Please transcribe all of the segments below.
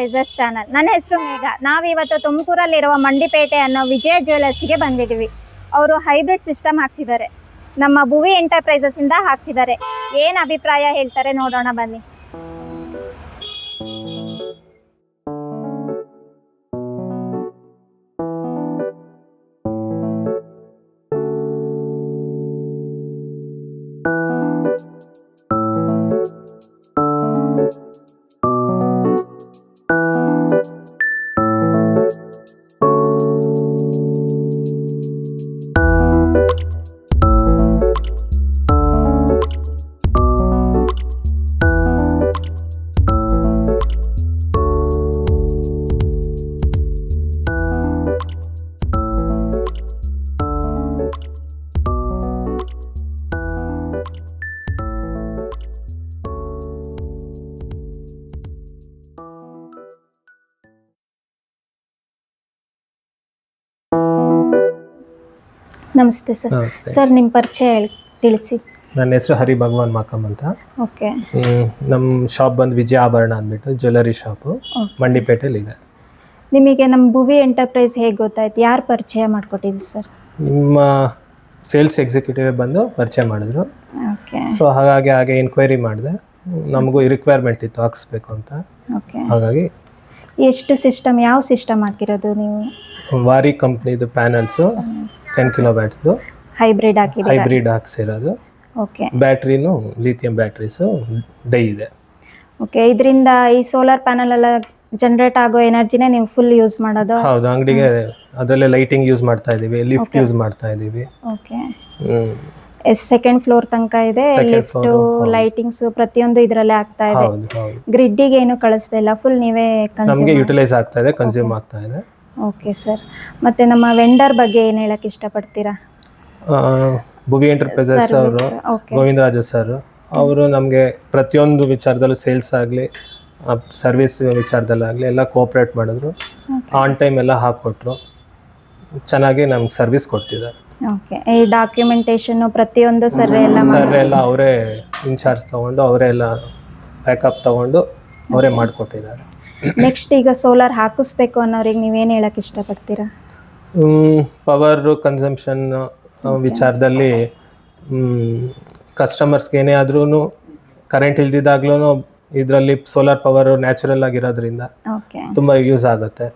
Enterprises channel. ನನ್ನ ಹೆಸರು ಮೇಘ. ನಾವಿವತ್ತು ತುಮಕೂರಲ್ಲಿರುವ ಮಂಡಿಪೇಟೆ ಅನ್ನೋ ವಿಜಯ ಜ್ಯುವೆಲರ್ಸ್ಗೆ ಬಂದಿದ್ದೀವಿ. ಅವರು ಹೈಬ್ರಿಡ್ ಸಿಸ್ಟಮ್ ಹಾಕ್ಸಿದ್ದಾರೆ. ನಮ್ಮ ಭುವಿ ಎಂಟರ್ಪ್ರೈಸಸ್ ಇಂದ ಹಾಕ್ಸಿದ್ದಾರೆ. ಏನು ಅಭಿಪ್ರಾಯ ಹೇಳ್ತಾರೆ ನೋಡೋಣ ಬನ್ನಿ. ನಮಸ್ತೆ ಸರ್. ಸರ್ ನಿಮ್ಮ ಪರಿಚಯ ತಿಳಿಸಿ. ನನ್ನ ಹೆಸರು ಹರಿ ಭಗವಾನ್ ಮಾಕಮ್ ಅಂತ. ಓಕೆ. ನಮ್ಮ ಶಾಪ್ ಬಂದು ವಿಜಯ ಆಭರಣ ಅಂದ್ಬಿಟ್ಟು ಜ್ಯುವೆಲರಿ ಶಾಪು ಮಂಡಿಪೇಟೆಯಲ್ಲಿ ಇದೆ. ನಿಮಗೆ ನಮ್ಮ ಭುವಿ ಎಂಟರ್ಪ್ರೈಸ್ ಹೇಗೆ ಗೊತ್ತಾಯ್ತು? ಯಾರು ಪರಿಚಯ ಮಾಡಿಕೊಟ್ಟಿದ್ದು ಸರ್? ನಿಮ್ಮ ಸೇಲ್ಸ್ ಎಕ್ಸಿಕ್ಯೂಟಿವ್ ಬಂದು ಪರಿಚಯ ಮಾಡಿದ್ರು. ಓಕೆ. ಸೊ ಹಾಗೆ ಎನ್ಕ್ವೈರಿ ಮಾಡಿದೆ. ನಮಗೂ ರಿಕ್ವೈರ್ಮೆಂಟ್ ಇತ್ತು ಹಾಕ್ಸ್ಬೇಕು ಅಂತ. ಓಕೆ. ಹಾಗಾಗಿ ಎಷ್ಟು ಸಿಸ್ಟಮ್, ಯಾವ ಸಿಸ್ಟಮ್ ಹಾಕಿರೋದು ನೀವು? ವಾರಿ ಕಂಪ್ನಿದು ಪ್ಯಾನಲ್ಸು 10 ಕಿಲೋವ್ಯಾಟ್ಸ್ದು ಹೈಬ್ರಿಡ್ ಹಾಕ್ಸಿರೋದು. ಓಕೆ. ಬ್ಯಾಟ್ರಿನೂ ಲಿಥಿಯಂ ಬ್ಯಾಟ್ರೀಸು ಡೈ ಇದೆ. ಓಕೆ. ಇದರಿಂದ ಈ ಸೋಲಾರ್ ಪ್ಯಾನಲ್ ಎಲ್ಲ ಜನರೇಟ್ ಆಗೋ ಎನರ್ಜಿನೇ ನೀವು ಫುಲ್ ಯೂಸ್ ಮಾಡೋದು? ಹೌದು, ಅಂಗಡಿಗೆ ಅದರಲ್ಲೇ ಲೈಟಿಂಗ್ ಯೂಸ್ ಮಾಡ್ತಾ ಇದೀವಿ, ಲಿಫ್ಟ್ ಯೂಸ್ ಮಾಡ್ತಾ ಇದೀವಿ. ಓಕೆ. ಸೆಕೆಂಡ್ ಫ್ಲೋರ್ ತನಕ ಇದೆ, ಲಿಫ್ಟ್ ಲೈಟಿಂಗ್ಸ್ ಪ್ರತಿಯೊಂದು ಇದರಲ್ಲೇ ಆಗ್ತಾ ಇದೆ. ಗ್ರಿಡ್ಡಿಗೆ ಏನು ಕಳಿಸ್ತಾ ಇಲ್ಲ, ಫುಲ್ ನೀವೇ ನಮಗೆ ಯುಟಿಲೈಸ್ ಆಗ್ತಾ ಇದೆ, ಕನ್ಸ್ಯೂಮ್ ಆಗ್ತಾ ಇದೆ. Okay sir. ಮತ್ತೆ ನಮ್ಮ ವೆಂಡರ್ ಬಗ್ಗೆ ಏನು ಹೇಳಕ್ ಇಷ್ಟಪಡ್ತೀರಾ? ಭುವಿ ಎಂಟರ್ಪ್ರೈಸಸ್ ಅವರು ಗೋವಿಂದರಾಜು ಸರ್ ಅವರು ನಮಗೆ ಪ್ರತಿಯೊಂದು ವಿಚಾರದಲ್ಲೂ ಸೇಲ್ಸ್ ಆಗಲಿ ಸರ್ವಿಸ್ ವಿಚಾರದಲ್ಲಾಗಲಿ ಎಲ್ಲ ಕೋಆಪ್ರೇಟ್ ಮಾಡಿದ್ರು. ಆನ್ ಟೈಮ್ ಎಲ್ಲ ಹಾಕ್ಕೊಟ್ರು, ಚೆನ್ನಾಗಿ ನಮ್ಗೆ ಸರ್ವಿಸ್ ಕೊಡ್ತಿದ್ದಾರೆ. ಓಕೆ. ಈ ಡಾಕ್ಯುಮೆಂಟೇಶನ್ ಪ್ರತಿಯೊಂದು ಸರ್ ಎಲ್ಲ ಅವರೇ ಇನ್ಚಾರ್ಜ್ ತಗೊಂಡು ಅವರೇ ಎಲ್ಲ ಪ್ಯಾಕಪ್ ತಗೊಂಡು ಅವರೇ ಮಾಡಿಕೊಟ್ಟಿದ್ದಾರೆ. ನೆಕ್ಸ್ಟ್ ಈಗ ಸೋಲಾರ್ ಹಾಕಿಸ್ಬೇಕು ಅನ್ನೋರಿಗೆ ನೀವೇನು ಹೇಳಕ್ ಇಷ್ಟಪಡ್ತೀರಾ? ಪವರ್ ಕನ್ಸಂಪ್ಷನ್ ವಿಚಾರದಲ್ಲಿ ಕಸ್ಟಮರ್ಸ್ಗೆ ಏನೇ ಆದ್ರೂ ಕರೆಂಟ್ ಇಲ್ದಿದ್ದಾಗ್ಲೂ ಇದರಲ್ಲಿ ಸೋಲಾರ್ ಪವರ್ ನ್ಯಾಚುರಲ್ ಆಗಿರೋದ್ರಿಂದ ತುಂಬ ಯೂಸ್ ಆಗುತ್ತೆ.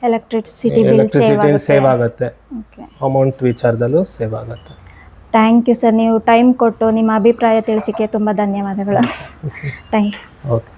ಎಲೆಕ್ಟ್ರಿಸಿಟಿ ಸೇವ್ ಆಗುತ್ತೆ, ಅಮೌಂಟ್ ವಿಚಾರದಲ್ಲೂ ಸೇವ್ ಆಗುತ್ತೆ. Thank you sir. ನೀವು ಟೈಮ್ ಕೊಟ್ಟು ನಿಮ್ಮ ಅಭಿಪ್ರಾಯ ತಿಳಿಸಿಕೆ ತುಂಬ ಧನ್ಯವಾದಗಳು. Thank you. ಓಕೆ.